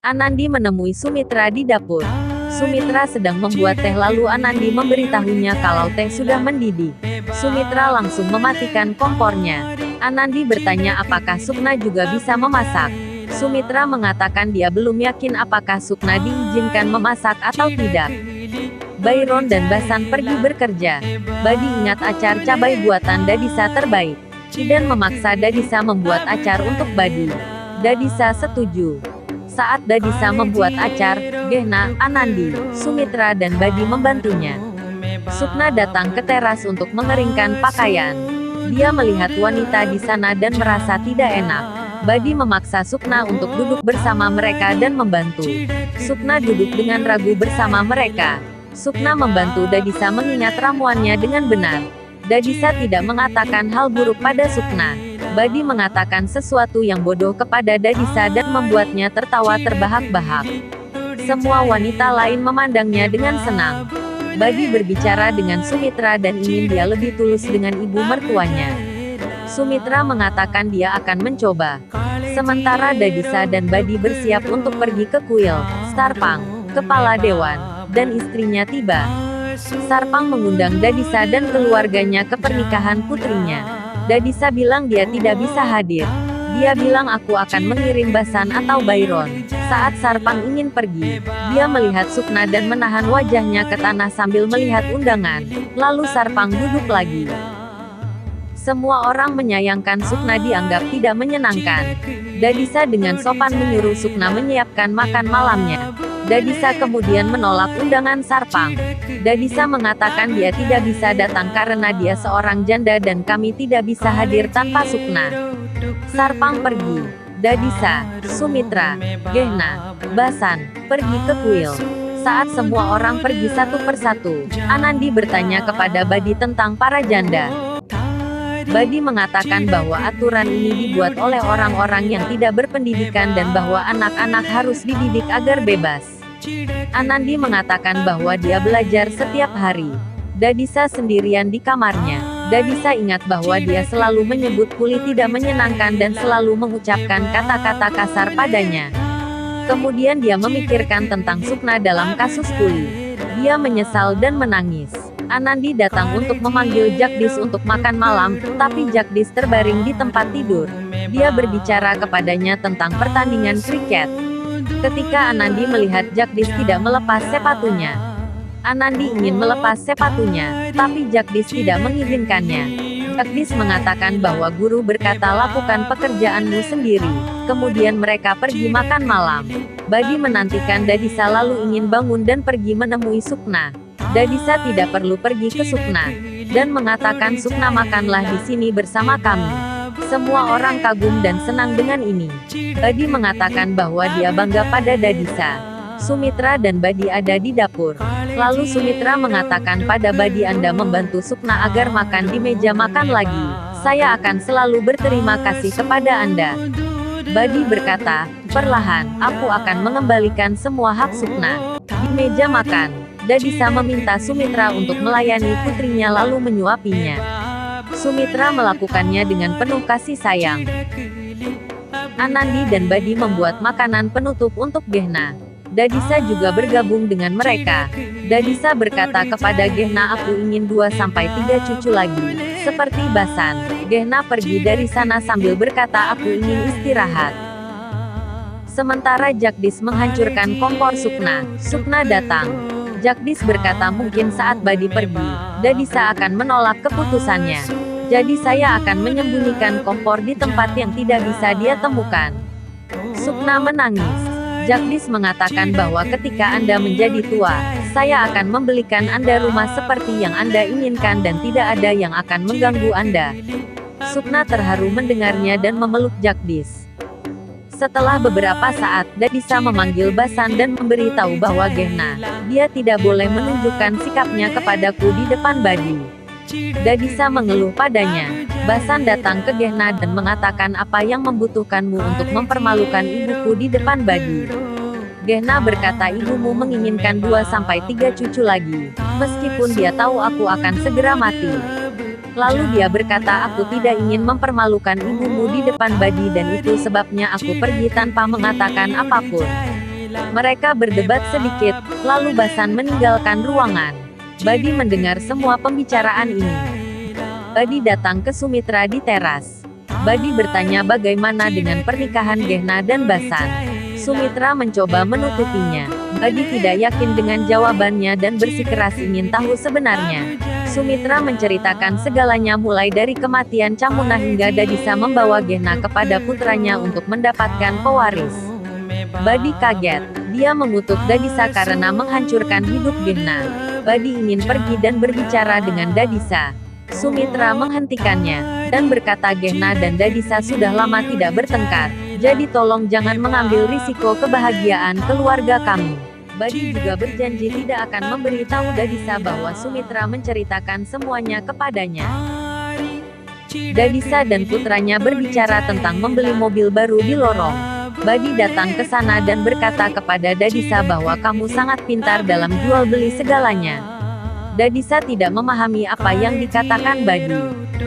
Anandi menemui Sumitra di dapur. Sumitra sedang membuat teh lalu Anandi memberitahunya kalau teh sudah mendidih. Sumitra langsung mematikan kompornya. Anandi bertanya apakah Sukna juga bisa memasak. Sumitra mengatakan dia belum yakin apakah Sukna diizinkan memasak atau tidak. Byron dan Basan pergi bekerja. Badi ingat acar cabai buatan Dadisa terbaik. Idan memaksa Dadisa membuat acar untuk Badi. Dadisa setuju. Saat Dadisa membuat acar, Gehna, Anandi, Sumitra dan Badi membantunya. Sukna datang ke teras untuk mengeringkan pakaian. Dia melihat wanita di sana dan merasa tidak enak. Badi memaksa Sukna untuk duduk bersama mereka dan membantu. Sukna duduk dengan ragu bersama mereka. Sukna membantu Dadisa mengingat ramuannya dengan benar. Dadisa tidak mengatakan hal buruk pada Sukna. Badi mengatakan sesuatu yang bodoh kepada Dadisa dan membuatnya tertawa terbahak-bahak. Semua wanita lain memandangnya dengan senang. Badi berbicara dengan Sumitra dan ingin dia lebih tulus dengan ibu mertuanya. Sumitra mengatakan dia akan mencoba. Sementara Dadisa dan Badi bersiap untuk pergi ke kuil. Sarpang, kepala dewan, dan istrinya tiba. Sarpang mengundang Dadisa dan keluarganya ke pernikahan putrinya. Dadisa bilang dia tidak bisa hadir. Dia bilang aku akan mengirim Basan atau Byron. Saat Sarpang ingin pergi, dia melihat Sukna dan menahan wajahnya ke tanah sambil melihat undangan. Lalu Sarpang duduk lagi. Semua orang menyayangkan Sukna dianggap tidak menyenangkan. Dadisa dengan sopan menyuruh Sukna menyiapkan makan malamnya. Dadisa kemudian menolak undangan Sarpang. Dadisa mengatakan dia tidak bisa datang karena dia seorang janda dan kami tidak bisa hadir tanpa Sukna. Sarpang pergi. Dadisa, Sumitra, Gehna, Basan, pergi ke kuil. Saat semua orang pergi satu persatu, Anandi bertanya kepada Badi tentang para janda. Badi mengatakan bahwa aturan ini dibuat oleh orang-orang yang tidak berpendidikan dan bahwa anak-anak harus dididik agar bebas. Anandi mengatakan bahwa dia belajar setiap hari. Dadisa sendirian di kamarnya. Dadisa ingat bahwa dia selalu menyebut Kuli tidak menyenangkan dan selalu mengucapkan kata-kata kasar padanya. Kemudian dia memikirkan tentang Sukna dalam kasus Kuli. Dia menyesal dan menangis. Anandi datang untuk memanggil Jagdish untuk makan malam, tapi Jagdish terbaring di tempat tidur. Dia berbicara kepadanya tentang pertandingan kriket. Ketika Anandi melihat Jagdish tidak melepas sepatunya, Anandi ingin melepas sepatunya, tapi Jagdish tidak mengizinkannya. Jagdish mengatakan bahwa guru berkata lakukan pekerjaanmu sendiri. Kemudian mereka pergi makan malam. Badi menantikan Dadisa lalu ingin bangun dan pergi menemui Sukna. Dadisa tidak perlu pergi ke Sukna, dan mengatakan Sukna makanlah di sini bersama kami. Semua orang kagum dan senang dengan ini. Badi mengatakan bahwa dia bangga pada Dadisa. Sumitra dan Badi ada di dapur. Lalu Sumitra mengatakan pada Badi Anda membantu Sukna agar makan di meja makan lagi. Saya akan selalu berterima kasih kepada Anda. Badi berkata, perlahan, aku akan mengembalikan semua hak Sukna. Di meja makan, Dadisa meminta Sumitra untuk melayani putrinya lalu menyuapinya. Sumitra melakukannya dengan penuh kasih sayang. Anandi dan Badi membuat makanan penutup untuk Gehna. Dadisa juga bergabung dengan mereka. Dadisa berkata kepada Gehna aku ingin 2-3 cucu lagi. Seperti Basan, Gehna pergi dari sana sambil berkata aku ingin istirahat. Sementara Jagdish menghancurkan kompor Sukna. Sukna datang. Jagdish berkata mungkin saat Badi pergi, Dadisa akan menolak keputusannya. Jadi saya akan menyembunyikan kompor di tempat yang tidak bisa dia temukan. Sukna menangis. Jagdish mengatakan bahwa ketika Anda menjadi tua, saya akan membelikan Anda rumah seperti yang Anda inginkan dan tidak ada yang akan mengganggu Anda. Sukna terharu mendengarnya dan memeluk Jagdish. Setelah beberapa saat, Dadisa memanggil Basan dan memberitahu bahwa Gehna, dia tidak boleh menunjukkan sikapnya kepadaku di depan Badi. Dadisa mengeluh padanya. Basan datang ke Gehna dan mengatakan apa yang membutuhkanmu untuk mempermalukan ibuku di depan Badi. Gehna berkata ibumu menginginkan 2-3 cucu lagi, meskipun dia tahu aku akan segera mati. Lalu dia berkata aku tidak ingin mempermalukan ibumu di depan Badi dan itu sebabnya aku pergi tanpa mengatakan apapun. Mereka berdebat sedikit, lalu Basan meninggalkan ruangan. Badi mendengar semua pembicaraan ini. Badi datang ke Sumitra di teras. Badi bertanya bagaimana dengan pernikahan Gehna dan Basan. Sumitra mencoba menutupinya. Badi tidak yakin dengan jawabannya dan bersikeras ingin tahu sebenarnya. Sumitra menceritakan segalanya mulai dari kematian Camuna hingga Dadisa membawa Gehna kepada putranya untuk mendapatkan pewaris. Badi kaget. Dia mengutuk Dadisa karena menghancurkan hidup Gehna. Badi ingin pergi dan berbicara dengan Dadisa. Sumitra menghentikannya, dan berkata Gehna dan Dadisa sudah lama tidak bertengkar. Jadi tolong jangan mengambil risiko kebahagiaan keluarga kami. Badi juga berjanji tidak akan memberitahu Dadisa bahwa Sumitra menceritakan semuanya kepadanya. Dadisa dan putranya berbicara tentang membeli mobil baru di lorong. Badi datang ke sana dan berkata kepada Dadisa bahwa kamu sangat pintar dalam jual beli segalanya. Dadisa tidak memahami apa yang dikatakan Badi.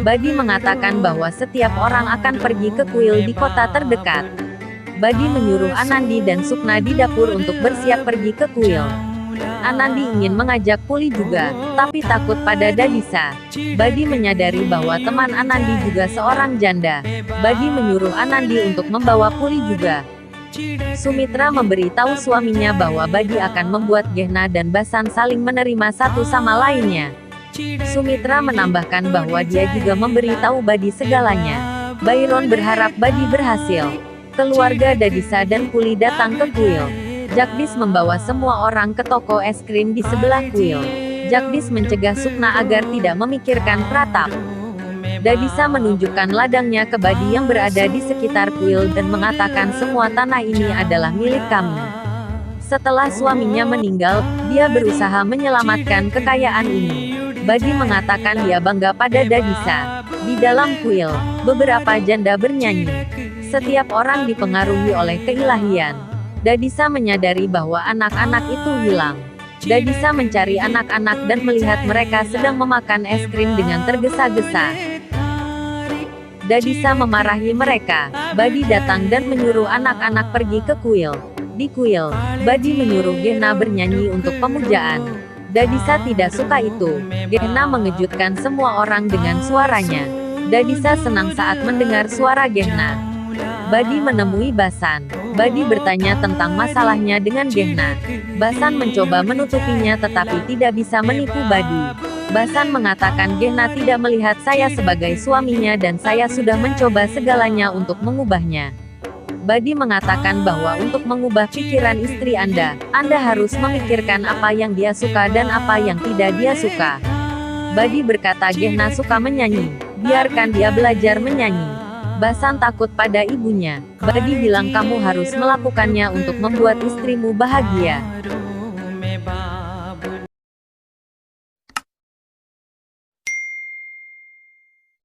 Badi mengatakan bahwa setiap orang akan pergi ke kuil di kota terdekat. Badi menyuruh Anandi dan Sukna di dapur untuk bersiap pergi ke kuil. Anandi ingin mengajak Puli juga, tapi takut pada Dadisa. Badi menyadari bahwa teman Anandi juga seorang janda. Badi menyuruh Anandi untuk membawa Puli juga. Sumitra memberitahu suaminya bahwa Badi akan membuat Gehna dan Basan saling menerima satu sama lainnya. Sumitra menambahkan bahwa dia juga memberitahu Badi segalanya. Byron berharap Badi berhasil. Keluarga Dadisa dan Puli datang ke kuil. Jagdis membawa semua orang ke toko es krim di sebelah kuil. Jagdis mencegah Sukna agar tidak memikirkan Pratap. Dadisa menunjukkan ladangnya ke Badi yang berada di sekitar kuil dan mengatakan semua tanah ini adalah milik kami. Setelah suaminya meninggal, dia berusaha menyelamatkan kekayaan ini. Badi mengatakan dia bangga pada Dadisa. Di dalam kuil, beberapa janda bernyanyi. Setiap orang dipengaruhi oleh keilahian. Dadisa menyadari bahwa anak-anak itu hilang. Dadisa mencari anak-anak dan melihat mereka sedang memakan es krim dengan tergesa-gesa. Dadisa memarahi mereka. Badi datang dan menyuruh anak-anak pergi ke kuil. Di kuil, Badi menyuruh Gehna bernyanyi untuk pemujaan. Dadisa tidak suka itu. Gehna mengejutkan semua orang dengan suaranya. Dadisa senang saat mendengar suara Gehna. Badi menemui Basan. Badi bertanya tentang masalahnya dengan Gehna. Basan mencoba menutupinya tetapi tidak bisa menipu Badi. Basan mengatakan Gehna tidak melihat saya sebagai suaminya dan saya sudah mencoba segalanya untuk mengubahnya. Badi mengatakan bahwa untuk mengubah pikiran istri Anda harus memikirkan apa yang dia suka dan apa yang tidak dia suka. Badi berkata Gehna suka menyanyi, biarkan dia belajar menyanyi. Basan takut pada ibunya. Badi bilang kamu harus melakukannya untuk membuat istrimu bahagia.